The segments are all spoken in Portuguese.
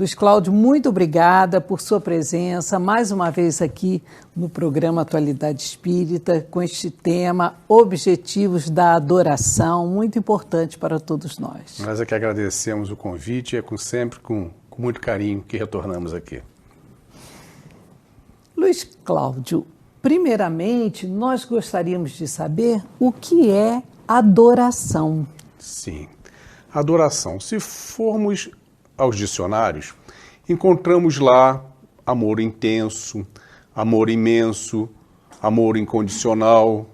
Luiz Cláudio, muito obrigada por sua presença mais uma vez aqui no programa Atualidade Espírita, com este tema, Objetivos da Adoração, muito importante para todos nós. Nós é que agradecemos o convite e é sempre com muito carinho que retornamos aqui. Luiz Cláudio, primeiramente, nós gostaríamos de saber o que é adoração. Sim, adoração. Se formos aos dicionários, encontramos lá amor intenso, amor imenso, amor incondicional,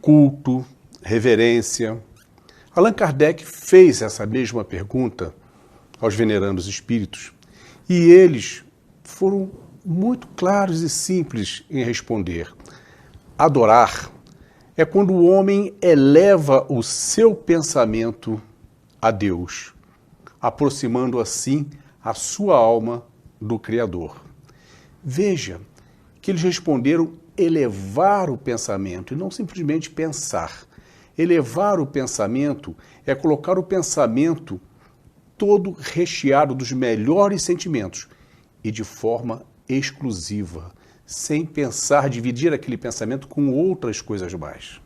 culto, reverência. Allan Kardec fez essa mesma pergunta aos venerandos espíritos e eles foram muito claros e simples em responder. Adorar é quando o homem eleva o seu pensamento a Deus, aproximando assim a sua alma do Criador. Veja que eles responderam elevar o pensamento e não simplesmente pensar. Elevar o pensamento é colocar o pensamento todo recheado dos melhores sentimentos e de forma exclusiva, sem pensar, dividir aquele pensamento com outras coisas mais.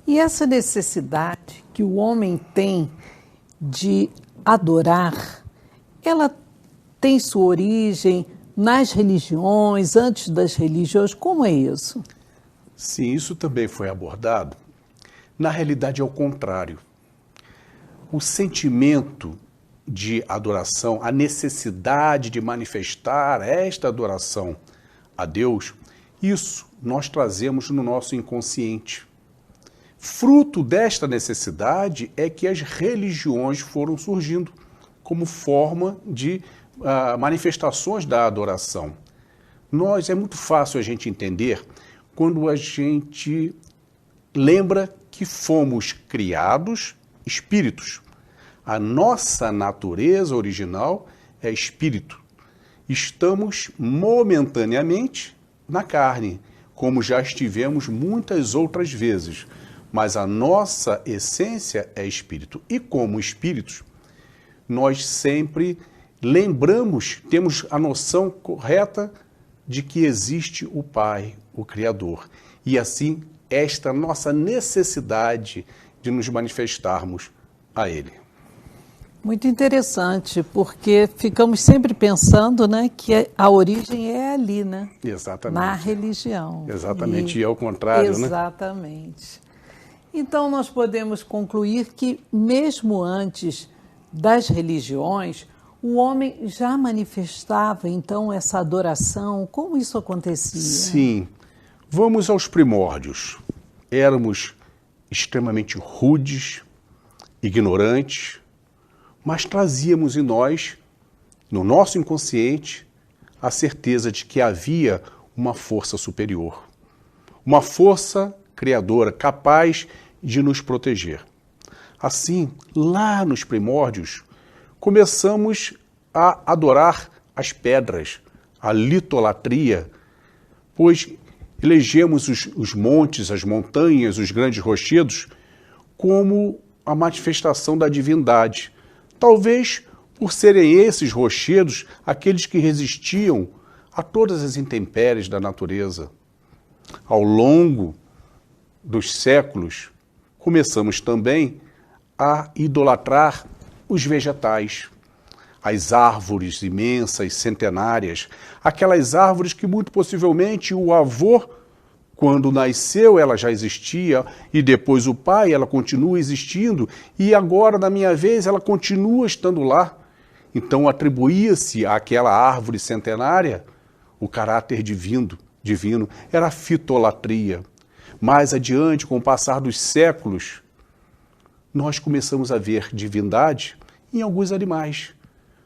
E essa necessidade que o homem tem de adorar, ela tem sua origem nas religiões, antes das religiões, como é isso? Sim, isso também foi abordado. Na realidade é o contrário. O sentimento de adoração, a necessidade de manifestar esta adoração a Deus, isso nós trazemos no nosso inconsciente. Fruto desta necessidade é que as religiões foram surgindo como forma de manifestações da adoração. É muito fácil a gente entender quando a gente lembra que fomos criados espíritos. A nossa natureza original é espírito. Estamos momentaneamente na carne, como já estivemos muitas outras vezes, mas a nossa essência é espírito. E como espíritos, nós sempre lembramos, temos a noção correta de que existe o Pai, o Criador. E assim, esta nossa necessidade de nos manifestarmos a Ele. Muito interessante, porque ficamos sempre pensando, né, que a origem é ali, né? Exatamente. Na religião. Exatamente, e ao contrário, né? Exatamente. Então, nós podemos concluir que, mesmo antes das religiões, o homem já manifestava, então, essa adoração. Como isso acontecia? Sim. Vamos aos primórdios. Éramos extremamente rudes, ignorantes, mas trazíamos em nós, no nosso inconsciente, a certeza de que havia uma força superior, uma força criadora capaz de nos proteger. Assim, lá nos primórdios, começamos a adorar as pedras, a litolatria, pois elegemos os montes, as montanhas, os grandes rochedos como a manifestação da divindade. Talvez por serem esses rochedos aqueles que resistiam a todas as intempéries da natureza. Ao longo dos séculos, começamos também a idolatrar os vegetais, as árvores imensas, centenárias, aquelas árvores que muito possivelmente o avô, quando nasceu, ela já existia, e depois o pai, ela continua existindo, e agora, na minha vez, ela continua estando lá. Então atribuía-se àquela árvore centenária o caráter divino, era a fitolatria. Mais adiante, com o passar dos séculos, nós começamos a ver divindade em alguns animais.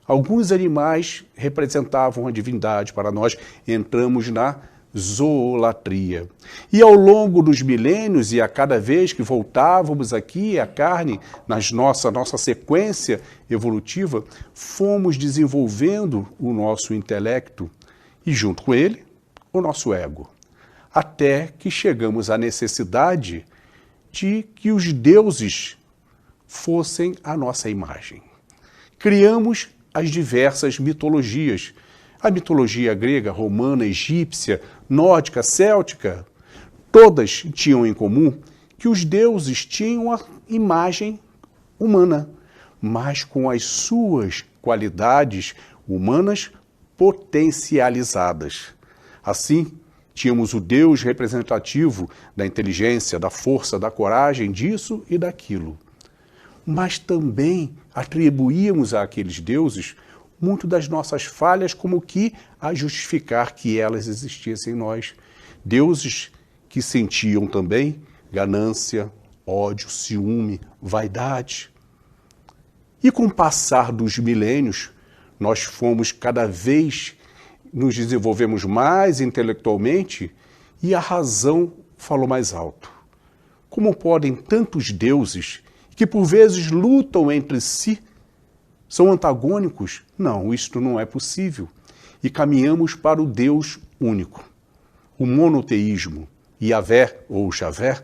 Alguns animais representavam a divindade para nós. Entramos na zoolatria. E ao longo dos milênios, e a cada vez que voltávamos aqui à carne, nossa sequência evolutiva, fomos desenvolvendo o nosso intelecto e, junto com ele, o nosso ego. Até que chegamos à necessidade de que os deuses fossem a nossa imagem. Criamos as diversas mitologias. A mitologia grega, romana, egípcia, nórdica, céltica, todas tinham em comum que os deuses tinham a imagem humana, mas com as suas qualidades humanas potencializadas. Assim, tínhamos o Deus representativo da inteligência, da força, da coragem, disso e daquilo. Mas também atribuíamos àqueles deuses muito das nossas falhas como que a justificar que elas existissem em nós. Deuses que sentiam também ganância, ódio, ciúme, vaidade. E com o passar dos milênios, nós fomos cada vez nos desenvolvemos mais intelectualmente e a razão falou mais alto. Como podem tantos deuses que por vezes lutam entre si, são antagônicos? Não, isto não é possível. E caminhamos para o Deus único, o monoteísmo, Yahvé ou Javé,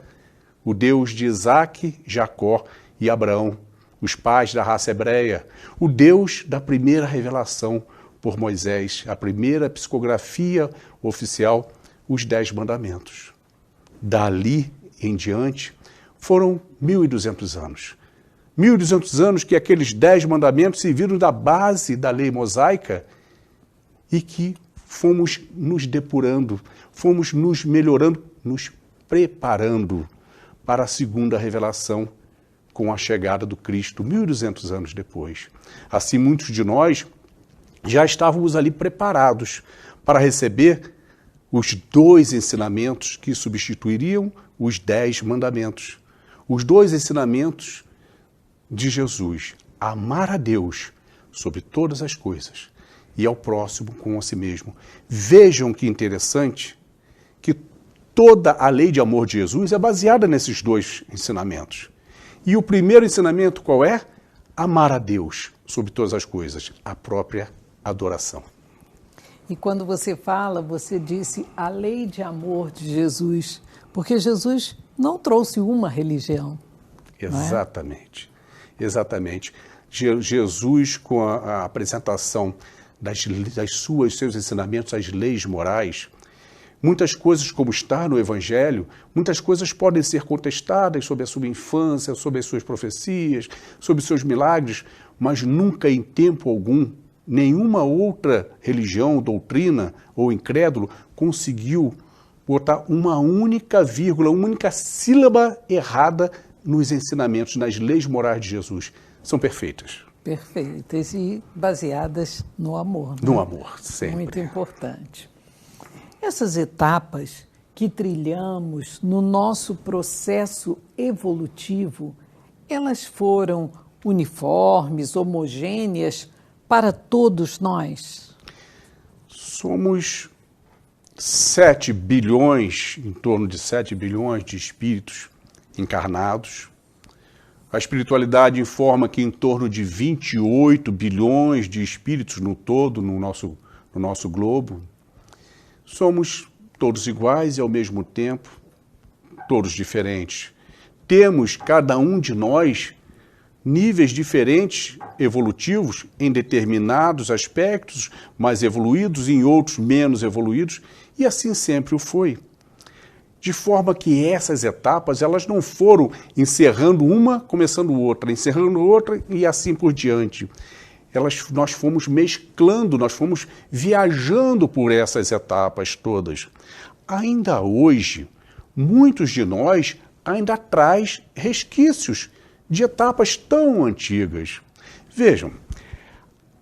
o Deus de Isaac, Jacó e Abraão, os pais da raça hebreia, o Deus da primeira revelação por Moisés, a primeira psicografia oficial, os 10 mandamentos. Dali em diante foram 1.200 anos. 1.200 anos que aqueles 10 mandamentos serviram da base da lei mosaica e que fomos nos depurando, fomos nos melhorando, nos preparando para a segunda revelação com a chegada do Cristo, 1.200 anos depois. Assim, muitos de nós já estávamos ali preparados para receber os 2 ensinamentos que substituiriam os 10 mandamentos. Os 2 ensinamentos de Jesus: amar a Deus sobre todas as coisas e ao próximo como a si mesmo. Vejam que interessante que toda a lei de amor de Jesus é baseada nesses 2 ensinamentos. E o primeiro ensinamento qual é? Amar a Deus sobre todas as coisas, a própria adoração. E quando você fala, você disse a lei de amor de Jesus, porque Jesus não trouxe uma religião. Exatamente, exatamente. Jesus, com a apresentação seus ensinamentos, as leis morais, muitas coisas, como está no Evangelho, muitas coisas podem ser contestadas sobre a sua infância, sobre as suas profecias, sobre os seus milagres, mas nunca em tempo algum nenhuma outra religião, doutrina ou incrédulo conseguiu botar uma única vírgula, uma única sílaba errada nos ensinamentos, nas leis morais de Jesus. São perfeitas. Perfeitas e baseadas no amor. Né? No amor, sempre. Muito importante. Essas etapas que trilhamos no nosso processo evolutivo, elas foram uniformes, homogêneas para todos nós? Somos 7 bilhões, em torno de 7 bilhões de espíritos encarnados. A espiritualidade informa que em torno de 28 bilhões de espíritos no todo, no nosso globo. Somos todos iguais e, ao mesmo tempo, todos diferentes. Temos, cada um de nós, níveis diferentes evolutivos em determinados aspectos, mais evoluídos, em outros menos evoluídos, e assim sempre o foi. De forma que essas etapas, elas não foram encerrando uma, começando outra, encerrando outra e assim por diante. Nós fomos mesclando, nós fomos viajando por essas etapas todas. Ainda hoje, muitos de nós ainda traz resquícios de etapas tão antigas. Vejam,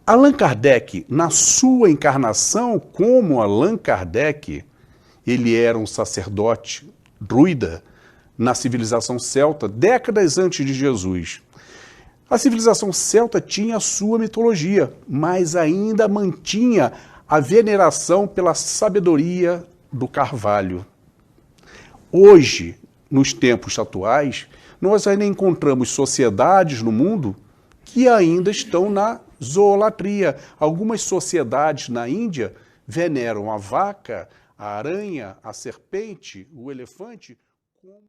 Allan Kardec, na sua encarnação como Allan Kardec, ele era um sacerdote druida na civilização celta, décadas antes de Jesus. A civilização celta tinha a sua mitologia, mas ainda mantinha a veneração pela sabedoria do carvalho. Hoje, nos tempos atuais, nós ainda encontramos sociedades no mundo que ainda estão na zoolatria. Algumas sociedades na Índia veneram a vaca, a aranha, a serpente, o elefante como